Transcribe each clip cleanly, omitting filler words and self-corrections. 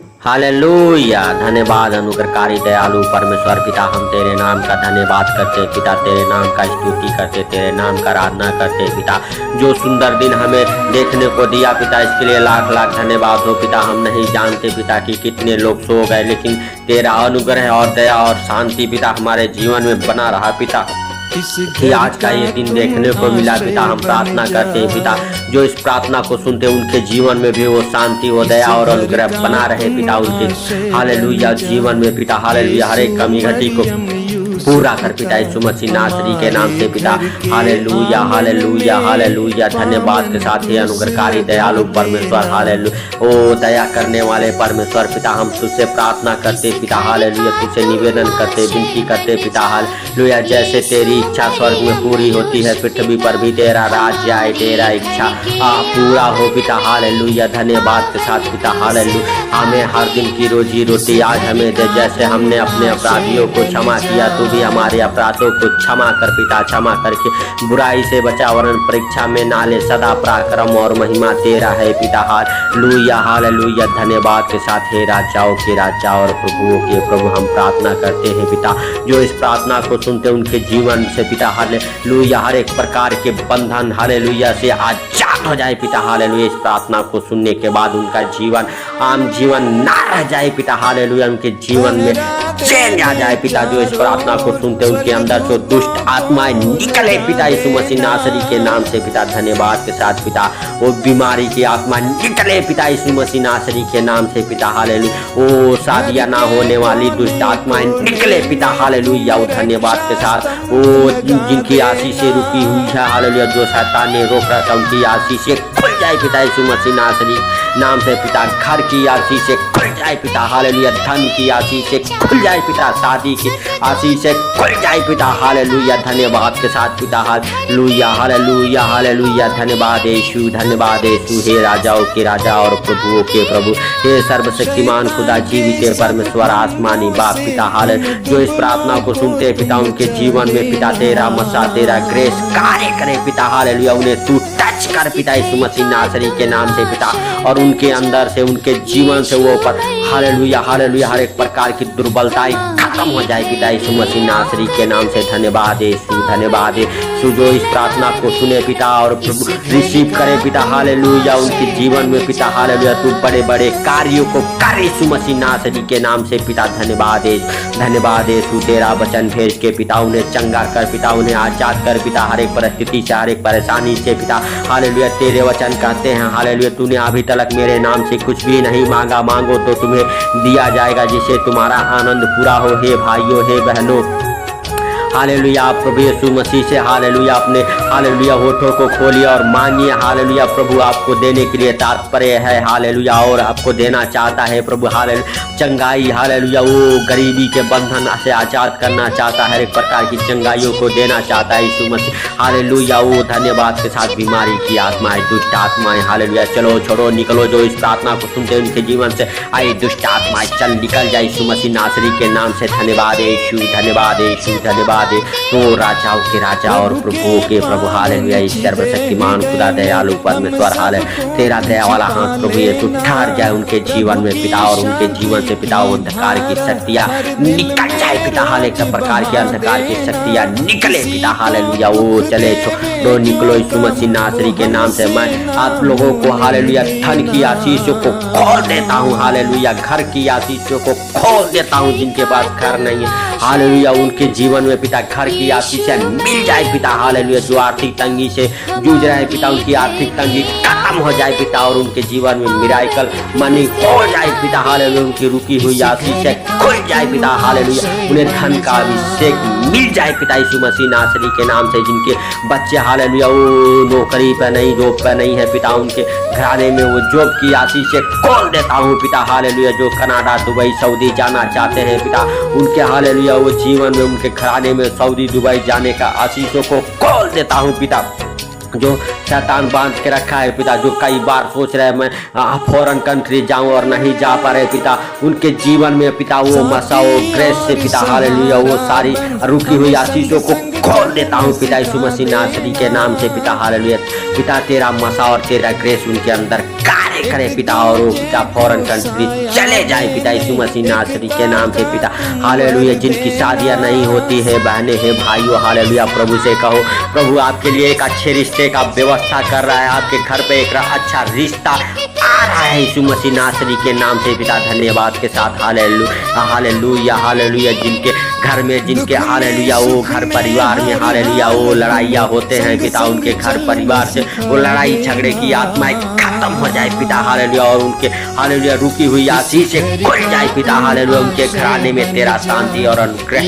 Hallelujah. धन्यवाद अनुग्रहकारी दयालु परमेश्वर पिता, हम तेरे नाम का धन्यवाद करते पिता, तेरे नाम का स्तुति करते, तेरे नाम का आराधना करते पिता। जो सुंदर दिन हमें देखने को दिया पिता, इसके लिए लाख लाख धन्यवाद हो पिता। हम नहीं जानते पिता कि कितने लोग सो गए, लेकिन तेरा अनुग्रह और दया और शांति पिता हमारे जीवन में बना रहा पिता, कि आज का ये दिन देखने को मिला पिता। हम प्रार्थना करते हैं पिता, जो इस प्रार्थना को सुनते उनके जीवन में भी वो शांति, वो दया और अनुग्रह बना रहे पिता उनके हालेलुया जीवन में पिता। हालेलुया, हर एक कमी घटी को पूरा कर पिता यीशु मसीह नासरी के नाम से पिता। Hallelujah hallelujah hallelujah. धन्यवाद के साथ ही अनुग्रहकारी दयालु परमेश्वर, हालेलुया ओ दया करने वाले परमेश्वर पिता, हम तुझसे प्रार्थना करते पिता। हालेलुया, तुझसे निवेदन करते, विनती करते पिता। हालेलुया, जैसे तेरी इच्छा स्वर्ग में पूरी होती है, पृथ्वी पर भी तेरा राज्य आए, तेरा इच्छा पूरा हो पिता। हालेलुया, धन्यवाद के साथ पिता। हालेलुया, हमें हर दिन की रोजी रोटी आज हमें दे, जैसे हमने अपने अपराधियों को क्षमा किया, तू भी हमारे अपराधों को क्षमा कर पिता। क्षमा करके बुराई से बचा, वरन परीक्षा में नाले, सदा पराक्रम और महिमा तेरा है पिता। Hallelujah hallelujah. धन्यवाद के साथ हे राजाओं के राजा और प्रभुओं के प्रभु, हम प्रार्थना करते हैं पिता, जो इस प्रार्थना को सुनते उनके जीवन से पिता हालेलुया हर एक प्रकार के बंधन हालेलुया से आजाद हो जाए पिता। हालेलुया, इस प्रार्थना को सुनने के बाद उनका जीवन आम जीवन ना रह जाए पिता। हालेलुया, उनके जीवन में चैन आ जाए पिता। जो इस प्रार्थना को सुनते उनके अंदर जो दुष्ट आत्माएं निकले पिता यीशु मसीह नासरी के नाम से पिता। धन्यवाद के साथ पिता, वो बीमारी की आत्मा निकले पिता यीशु मसीह नासरी के नाम से पिता। हालेलुया, वो शादियां ना होने वाली दुष्ट आत्माएं निकले पिता। हालेलुया, वो धन्यवाद के साथ वो जिनकी आशीषें रुकी हुई है, हालेलुया जो शैतान ने रोक रखा, उनकी आशीषें खुल जाए पिता यीशु मसीह नासरी नाम से पिता। घर की आशीषें खुल जाए पिता। हालेलुया, धन की आशीषें खुल जाए पिता, शादी की आशीषें खुल जाए पिता। हालेलुया, धन्यवाद के साथ पिता। Hallelujah hallelujah hallelujah. धन्यवाद यीशु, धन्यवाद यीशु। हे राजाओं के राजा और प्रभुओं के प्रभु, हे सर्वशक्तिमान खुदा जीवित परमेश्वर आसमानी बाप पिता। हालेलुया, जो इस प्रार्थना को सुनते पिता उनके जीवन में पिता तेरा मसा, तेरा ग्रेस कार्य करे पिता। हालेलुया, उन्हें तू टच कर पिता यीशु मसीह नासरी के नाम से पिता, और उनके अंदर से उनके जीवन से वो पर हालेलुया हालेलुया हर एक प्रकार की दुर्बलताएं खत्म हो जाए पिता यीशु मसीह नासरी के नाम से। धन्यवाद यीशु, धन्यवाद यीशु, जो इस प्रार्थना को सुने पिता और रिसीव करे पिता। हालेलुया, उनके जीवन में पिता हालेलुया तू बड़े बड़े कार्यों को कर यीशु मसीह नासरी के नाम से पिता। धन्यवाद यीशु, धन्यवाद यीशु। तेरा वचन भेज के पिता उन्हें चंगा कर पिता, उन्हें आजाद कर पिता हर एक परिस्थिति से, हर एक परेशानी से पिता। हालेलुया, तेरे वचन कहते हैं हालेलुया, तूने अभी तक मेरे नाम से कुछ भी नहीं मांगा, मांगो तो तुम्हें दिया जाएगा, जिससे तुम्हारा आनंद पूरा हो। हे भाइयों, हे बहनों, हालेलुया, आप प्रभु यीशु मसीह से हालेलुया अपने हालेलुया होठों को खोलिए और मांगिए। हालेलुया, प्रभु आपको देने के लिए तात्पर्य है। हालेलुया, और आपको देना चाहता है प्रभु। हालेलुया, चंगाई हालेलुया, वो गरीबी के बंधन से आजाद करना चाहता है, हर एक प्रकार की चंगाइयों को देना चाहता है यीशु मसीह। हालेलुया, वो धन्यवाद के साथ बीमारी की आत्माएं, दुष्ट आत्माएं हालेलुया चलो छोड़ो निकलो, जो इस प्रार्थना को सुनते उनके जीवन से आई दुष्ट आत्माएं चल निकल जाए यीशु मसीह नासरी के नाम से। धन्यवाद यीशु, धन्यवाद यीशु, धन्यवाद तो राजाओं के राजा और प्रभुओं के प्रभु। हालेलुया, सर्वशक्तिमान खुदा दयालु परमेश्वर, हालेलुया तेरा दया वाला हाथ प्रभु यीशु ठहर जाए उनके जीवन में पिता, और उनके जीवन से पिता वो अंधकार की शक्तियां निकल जाए पिता। हालेलुया, प्रकार की अंधकार की शक्तियां निकले पिता। हालेलुया, वो चले छोड़ो निकलो यीशु मसीह नासरी के नाम से। मैं आप लोगों को हालेलुया धन की आशीषों को खोल देता हूँ। हालेलुया, घर की आशीषों को खोल देता हूँ, जिनके पास घर नहीं है हालेलुया उनके जीवन में पिता घर की आशीषें मिल जाए पिता। हालेलुया, जो आर्थिक तंगी से जूझ रहे हैं पिता, उनकी आर्थिक तंगी खत्म हो जाए पिता, और उनके जीवन में मिराकल मनी हो जाए पिता। हालेलुया, उनकी रुकी हुई आशीषें खुल जाए पिता। हालेलुया, उन्हें धन का अभिषेक मिल जाए पिता यीशु मसीह नासरी के नाम से। जिनके बच्चे हालेलुया वो नौकरी पे नहीं, जॉब पे नहीं है पिता, उनके घराने में वो जॉब की आशीषें खोल देता हूँ पिता। हालेलुया, जो कनाडा, दुबई, सऊदी जाना चाहते हैं पिता, उनके हालेलुया वो जीवन में उनके घराने में सऊदी, दुबई जाने का आशीषों को खोल देता हूँ पिता। जो शैतान बांध के रखा है पिता, जो कई बार सोच रहे हैं मैं फॉरेन कंट्री जाऊं और नहीं जा पा रहे पिता, उनके जीवन में पिता वो मसा वो ग्रेस से पिता हालेलुया वो सारी रुकी हुई आशीषों को खोल देता हूँ पिता यीशु मसीह नासरी के नाम से पिता हालेलुया। पिता तेरा मसा और तेरा ग्रेस उनके अंदर कार्य करे पिता, और वो पिता फॉरेन कंट्री चले जाए पिता यीशु मसीह नासरी के नाम से पिता हालेलुया। जिनकी शादियां नहीं होती है बहनें हैं भाइयों हालेलुया, प्रभु से कहो प्रभु आपके लिए एक अच्छे रिश्ते का व्यवस्था कर रहा है, आपके घर पे एक अच्छा रिश्ता आ रहा है यीशु मसीह नासरी के नाम से पिता धन्यवाद के साथ हालेलुया हालेलुया हालेलुया। जिनके घर में जिनके हालेलुया वो घर परिवार में हालेलुया वो लड़ाइयाँ होते हैं पिता, उनके घर परिवार से वो लड़ाई झगड़े की आत्माएं खत्म हो जाए पिता हालेलुया, और उनके हालेलुया रुकी हुई आशीष से खुल जाए पिता हालेलुया। उनके घराने में तेरा शांति और अनुग्रह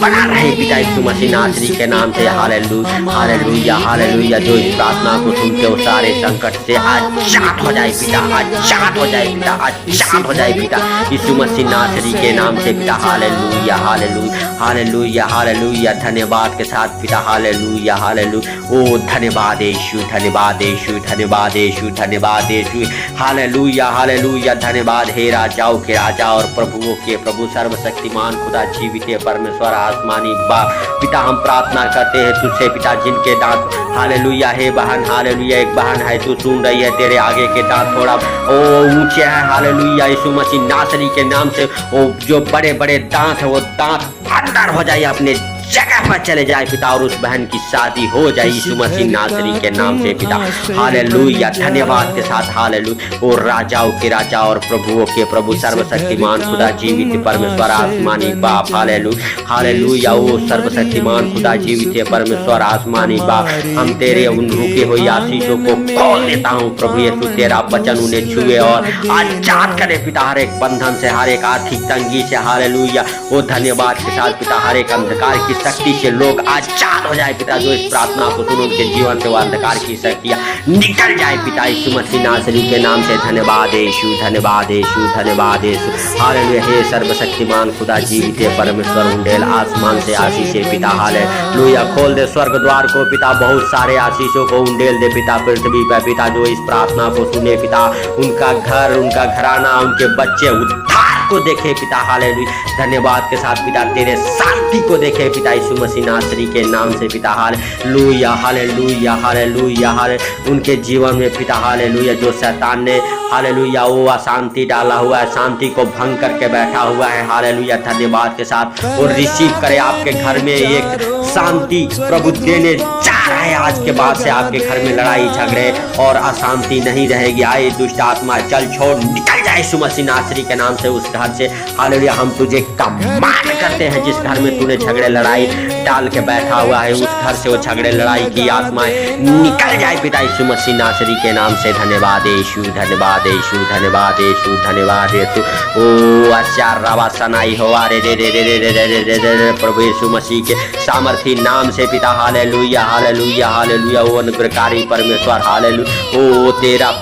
बना रहे पिता यीशु मसीह नासरी के नाम से हालेलुया हालेलुया हालेलुया। जो इस प्रार्थना को सुनते वो सारे संकट से आजाद हो जाए पिता, आजाद हो जाए पिता, आजाद हो जाए पिता यीशु मसीह नासरी के नाम से पिता हालेलुया हालेलुया हालेलुया हालेलुया। धन्यवाद के साथ पिता हालेलुया हालेलुया। ओ धन्यवाद यीशु, धन्यवाद यीशु, धन्यवाद यीशु, धन्यवाद यीशु हालेलुया हालेलुया। धन्यवाद हे राजाओं के राजा और प्रभुओं के प्रभु सर्वशक्तिमान खुदा जीवित परमेश्वर आसमानी बाप पिता, हम प्रार्थना करते हैं तुझसे पिता जिनके दांत हालेलुया हे बहन हालेलुया, एक बहन है तू सुन रही है, तेरे आगे के दांत थोड़ा ओ ऊंचे हैं हालेलुया यीशु मसीह नासरी के नाम से वो जो बड़े बड़े दांत है वो दांत अंदर हो जाए अपने जगह पर चले जाए पिता, और उस बहन की शादी हो जाए यीशु मसीह नासरी के नाम से पिता हालेलुया। धन्यवाद के साथ हालेलुया। वो राजाओं के राजा और प्रभुओं के प्रभु सर्वशक्तिमान खुदा जीवित परमेश्वर आसमानी बाप हालेलुया हालेलुया। वो सर्वशक्तिमान खुदा जीवित परमेश्वर आसमानी बाप, हम तेरे उन रुके हुई आशीषों को खोल देता हूँ प्रभु यीशु, तेरा वचन उन्हें छुए और आजाद करे पिता हर एक बंधन से, हर एक आर्थिक तंगी से हालेलुया। वो धन्यवाद के साथ पिता हर एक अंधकार की शक्ति से लोग आजाद हो जाए पिता, जो इस प्रार्थना को सुनो उनके जीवन से वो अंधकार की शक्तियां निकल जाए पिता यीशु मसीह नासरी के नाम से। धन्यवाद यीशु, धन्यवाद यीशु, धन्यवाद यीशु हालेलुया। हे सर्वशक्तिमान खुदा जीवित परमेश्वर उंडेल आसमान से आशीष पिता हालेलुया। खोल दे स्वर्ग द्वार को पिता, बहुत सारे आशीषों को उंडेल दे पिता पृथ्वी पर पिता, जो इस प्रार्थना को सुने पिता उनका घर उनका घराना उनके बच्चे उद्धार को देखे पिता हालेलुया। धन्यवाद के साथ पिता तेरे शांति को देखे पिता यीशु मसीह नासरी के नाम से पिता हालेलुया हालेलुया हालेलुया हालेलुया। उनके जीवन में पिता हालेलुया जो शैतान ने हालेलुया वो अशांति डाला हुआ है, शांति को भंग करके बैठा हुआ है हालेलुया। धन्यवाद के साथ वो रिसीव करे आपके घर में एक शांति प्रभु देने जा रहा है। आज के बाद से आपके घर में लड़ाई झगड़े और अशांति नहीं रहेगी। आए दुष्ट आत्मा चल छोड़ निकल जाए यीशु मसीह नासरी के नाम से उस घर से हालेलुया। हम तुझे कमांड करते हैं जिस घर में तूने झगड़े लड़ाई डाल के बैठा हुआ है, उस घर से वो झगड़े लड़ाई की आत्माएं निकल जाए पिता यीशु मसीह नासरी के नाम से। धन्यवाद यीशु, धन्यवाद यीशु, धन्यवाद यीशु, धन्यवाद यीशु। ओ आचार रवा सनाई हो रे रे रे रे रे रे रे रे प्रभु यीशु मसीह के सामर्थी नाम से पिता हालेलुया हालेलुया हालेलुया। वो अनुग्रहकारी परमेश्वर हालेलुया। ओ तेरा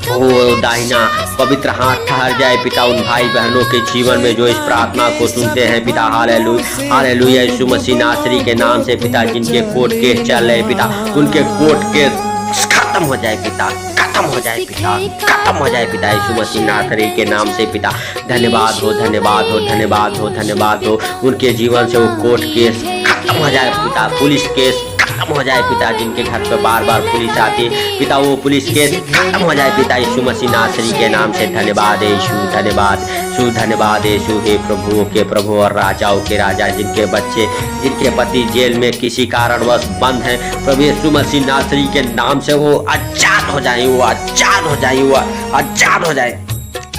ओ दाहिना पवित्र हाथ ठहर जाए पिता उन भाई बहनों के जीवन में जो इस प्रार्थना को सुनते हैं पिता हालेलुया हालेलुया। यीशु मसीह नासरी के नाम से पिता जिनके कोर्ट केस चल रहे पिता उनके कोर्ट केस खत्म हो जाए पिता, खत्म हो जाए पिता, खत्म हो जाए पिता यीशु मसीह नासरी के नाम से पिता। धन्यवाद हो, धन्यवाद हो, धन्यवाद हो, धन्यवाद हो। उनके जीवन से वो कोर्ट केस खत्म हो जाए पिता, पुलिस केस खत्म हो जाए पिता, जिनके घर पे बार बार पुलिस आती है पिता वो पुलिस केस खत्म हो जाए पिता यीशु मसीह नासरी के नाम से। धन्यवाद यीशु, धन्यवाद यीशु, धन्यवाद यीशु। हे प्रभुओं के प्रभु और राजाओं के राजा, जिनके बच्चे जिनके पति जेल में किसी कारणवश बंद है प्रभु यीशु मसीह नासरी के नाम से वो आजाद हो जाए, वो आजाद हो जाए, वो आजाद हो जाए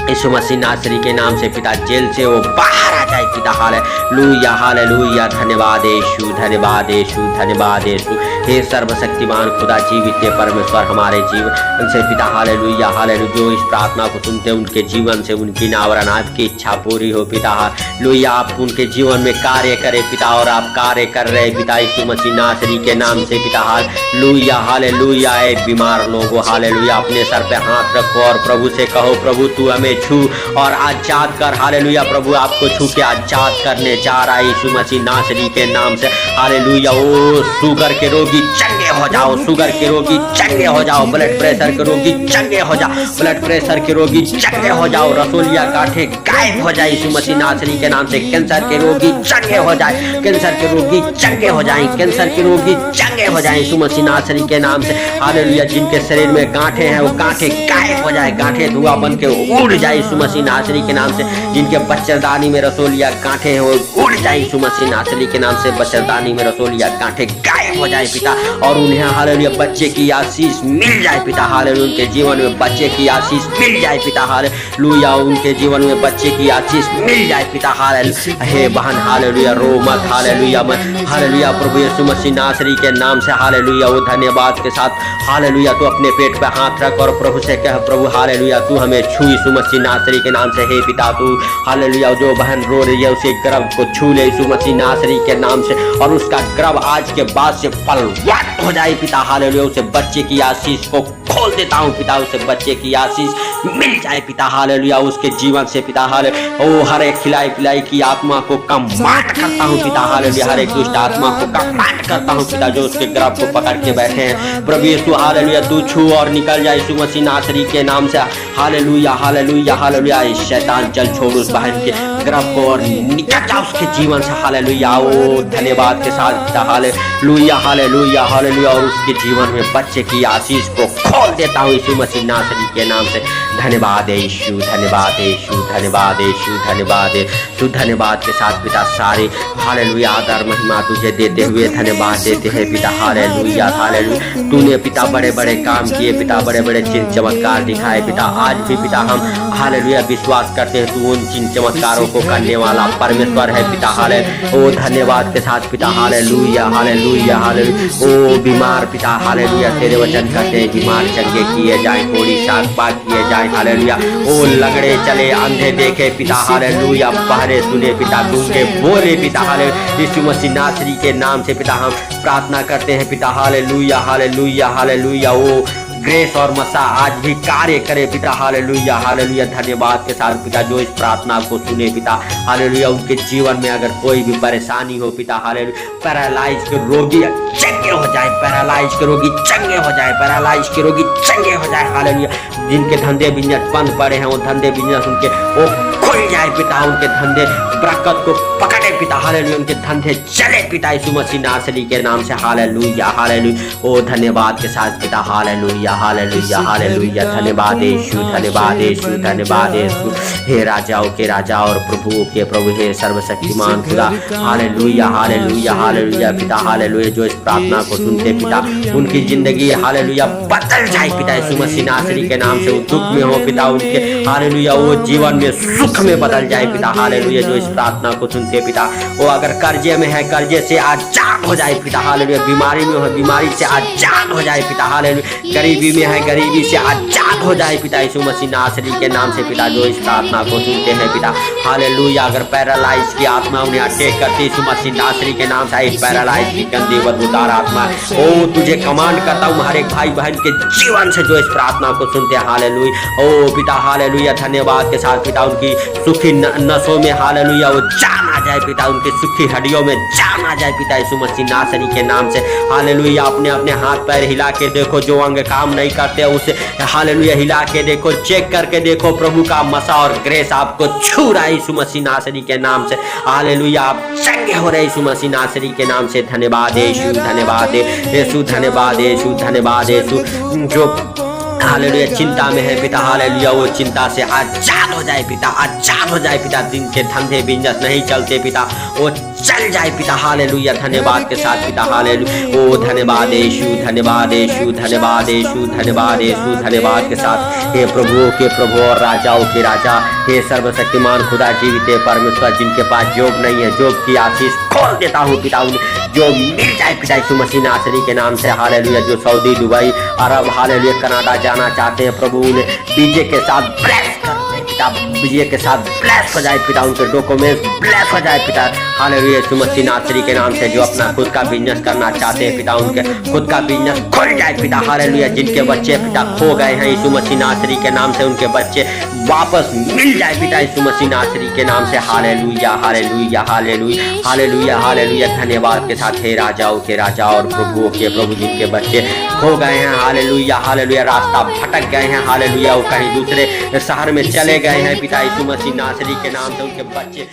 यीशु मसीह नासरी के नाम से पिता। जेल से वो बाहर आ जाए पिता हालेलुया हालेलुया। धन्यवाद यीशु, धन्यवाद यीशु, धन्यवाद यीशु। हे सर्वशक्तिमान खुदा जीवित परमेश्वर हमारे जीवन से पिता हालेलुया हालेलुया। जो इस प्रार्थना को सुनते हैं उनके जीवन से उनकी नावरन आपकी इच्छा पूरी हो पिता हालेलुया। आप उनके जीवन में कार्य करें पिता, और आप कार्य कर रहे पिता यीशु मसीह नासरी के नाम से पिता हालेलुया हालेलुया। बीमार लोगों हालेलुया अपने सर पे हाथ रखो और प्रभु से कहो प्रभु तू हमें छू और आजाद कर हालेलुया। प्रभु आपको छू के आजाद करने जा रहा है यीशु मसीह नासरी के नाम से। हालेलुया। ओ शुगर के रोगी चंगे हो जाओ, शुगर के रोगी चंगे हो जाओ, ब्लड प्रेशर के रोगी चंगे हो जाओ, ब्लड प्रेशर के रोगी चंगे हो जाओ, रसोलिया गांठें गायब हो जाए यीशु मसीह नासरी के नाम से। कैंसर के रोगी चंगे हो जाए, कैंसर के रोगी चंगे हो जाए, कैंसर के रोगी चंगे हो जाए यीशु मसीह नासरी के नाम से। हालेलुया। जिनके शरीर में गांठें हैं वो गांठें गायब हो जाए, गांठें धुआं बन के उड़ जाए यीशु मसीह नासरी के नाम से। जिनके बच्चेदानी में रसोलिया गांठें हैं वो उड़ जाए यीशु मसीह नासरी के नाम से। बच्चेदानी में रसोलिया गांठें गायब हो जाए पिता, और उन्हें हालेलुया बच्चे की आशीष मिल जाए पिता। हालेलुया। उनके जीवन में बच्चे की आशीष मिल जाए पिता। हालेलुया। उनके जीवन में बच्चे की आशीष मिल जाए पिता। हालेलुया। हे बहन हालेलुया रो मत, हालेलुया मत, हालेलुया। प्रभु यीशु मसीह नासरी के नाम से हालेलुया। वो धन्यवाद के साथ हालेलुया तू अपने पेट पे हाथ रख और प्रभु से कह, प्रभु हालेलुया तू हमें छू यीशु मसीह नासरी के नाम से। हे पिता तू हालेलुया जो बहन रो रही है उसे गर्भ को छू ले यीशु मसीह नासरी के नाम से, और उसका गर्भ आज के बाद से फलवंत हो जाए पिता। हालेलुया। उसे बच्चे की आशीष को खोल देता हूँ पिता, उसे बच्चे की आशीष मिल जाए पिता। हालेलुया। उसके जीवन से पिता हालेलुया ओ हर एक खिलाई पिलाई की आत्मा को कमांड करता हूँ पिता। हालेलुया। हर एक दुष्ट आत्मा को कमांड करता हूँ पिता जो उसके गर्भ को पकड़ के बैठे हैं। प्रभु यीशु हालेलुया तू छू और निकल जाए यीशु मसीह नासरी के नाम से। Hallelujah hallelujah hallelujah. शैतान चल छोड़ उस बहन के गर्भ को और निकल जा उसके जीवन से। हालेलुया। ओ धन्यवाद के साथ पिता। Hallelujah hallelujah hallelujah. और उसके जीवन में बच्चे की आशीष को खोल देता हूँ यीशु मसीह नासरी के नाम से। धन्यवाद है यीशु, धन्यवाद है यीशु, धन्यवाद है यीशु, धन्यवाद है यीशु। धन्यवाद के साथ पिता सारे हालेलुया आदर महिमा तुझे देते हुए धन्यवाद देते हैं पिता। Hallelujah hallelujah. तूने पिता बड़े बड़े काम किए पिता, बड़े बड़े चिन्ह चमत्कार दिखाए पिता। आज भी पिता हम हालेलुया विश्वास करते हैं तू उन चिन्ह चमत्कारों को करने वाला परमेश्वर है पिता। हालेलुया। ओ धन्यवाद के साथ पिता। Hallelujah hallelujah hallelujah. ओ बीमार पिता हालेलुया तेरे वचन कहते हैं बीमार चंगे किए जाए, थोड़ी शाकपा किए जाए। हालेलुया। ओ लगड़े चले, अंधे देखे पिता। हालेलुया। बहरे सुने पिता, गूंगे बोले पिता। हालेलुया। यीशु मसीह नासरी के नाम से पिता हम प्रार्थना करते हैं पिता। Hallelujah hallelujah hallelujah. ओ ग्रेस और मसा आज भी कार्य करे पिता। Hallelujah hallelujah. धन्यवाद के साथ पिता जो इस प्रार्थना को सुने पिता। हालेलुया। उनके जीवन में अगर कोई भी परेशानी हो पिता हालेलुया, पैरालाइज के रोगी चंगे हो जाए, पैरालाइज के रोगी चंगे हो जाए, पैरालाइज के रोगी चंगे हो जाए। हालेलुया। जिनके धंधे बिजनेस बंद पड़े हैं वो धंधे बिजनेस उनके वो खुल जाए पिता। उनके धंधे बरकत को पकड़े पिता। हालेलुया। उनके धंधे चले पिता यीशु मसीह नासरी के नाम से। Hallelujah hallelujah. ओ धन्यवाद के साथ पिता। Hallelujah hallelujah hallelujah. धन्यवाद यीशु, धन्यवाद यीशु, धन्यवाद यीशु। हे राजाओं के राजा और प्रभुओं के प्रभु, हे सर्वशक्तिमान खुदा। हालेलुया हालेलुया हालेलुया पिता। हालेलुया। जो इस प्रार्थना को सुनते पिता उनकी जिंदगी हालेलुया बदल जाए पिता यीशु मसीह नासरी के नाम से। वो दुख में हो पिता उनके हालेलुया वो जीवन में सुख में बदल जाए पिता। हालेलुया। जो इस प्रार्थना को सुनते पिता वो अगर कर्जे में है कर्जे से आजाद हो जाए पिता। हालेलुया। बीमारी में हो बीमारी से आजाद हो जाए पिता। हालेलुया। गरीबी में है गरीबी से आजाद हो जाए पिता यीशु मसीह नासरी के नाम से पिता। जो इस प्रार्थना को सुनते हैं पिता हालेलुया। अगर पैरालाइज की आत्मा उन्हें अटैक करती यीशु मसीह नासरी के नाम से, पैरालाइज की गंदी बदबूदार आत्मा ओ तुझे कमांड करता हूँ हर एक भाई बहन के जीवन से जो इस प्रार्थना को सुनते हैं। हालेलुया। ओ पिता हालेलुया। धन्यवाद के साथ पिता उनकी सुखी नसों में हालेलुया वो जान आ जाए पिता। उनकी सुखी हड्डियों में जान आ जाए पिता यीशु मसीह नासरी के नाम से। हालेलुया। अपने अपने हाथ पैर हिला के देखो, जो अंग काम नहीं करते उसे हालेलुया हिला के देखो, चेक करके देखो। प्रभु का मसा और ग्रेस आपको छू रहा है यीशु मसीह नासरी के नाम से। हालेलुया। आप चंगे हो रहे यीशु मसीह नासरी के नाम से। धन्यवाद यीशु, धन्यवाद यीशु, धन्यवाद यीशु, धन्यवाद यीशु। जो हालेलुया चिंता में है पिता हालेलुया वो चिंता से आजाद हो जाए पिता, आजाद हो जाए पिता। दिन के धंधे बिजनेस नहीं चलते पिता वो चल जाए पिता। हालेलुया। धन्यवाद के साथ पिता। हालेलुया। ओ धन्यवाद यीशु, धन्यवाद यीशु, धन्यवाद यीशु, धन्यवाद यीशु। धन्यवाद के साथ हे प्रभुओं के प्रभु और राजाओं के राजा, हे सर्वशक्तिमान खुदा जीवित परमेश्वर जिनके पास जॉब नहीं है, जॉब की आशीष खोल देता हूँ पिता। उन्हें जो मिल जाए पिता यीशु मसीह नासरी के नाम से। हालेलुया। जो सऊदी दुबई अरब हालेलुया कनाडा जाना चाहते हैं प्रभु उन्हें वीजे के साथ ब्लेस कर पिता विजय के साथ ब्लेस हो जाए पिता, उनके डॉक्यूमेंट्स ब्लेस हो जाए पिता। हालेलुया यीशु मसीह नासरी के नाम से जो अपना खुद का बिजनेस करना चाहते हैं पिता, उनके खुद का बिजनेस खुल जाए पिता। हालेलुया जिनके बच्चे पिता खो गए हैं यीशु मसीह नासरी के नाम से उनके बच्चे वापस मिल जाए पिता यीशु मसीह नासरी के नाम से। Hallelujah hallelujah hallelujah hallelujah hallelujah. धन्यवाद के साथ हे राजाओं के राजा और प्रभुओं के प्रभु, जिनके बच्चे खो गए हैं हालेलुया हालेलुया, रास्ता भटक गए हैं हालेलुया, वो कहीं दूसरे शहर में चले गए हैं पिता यीशु मसीह नासरी के नाम से उनके बच्चे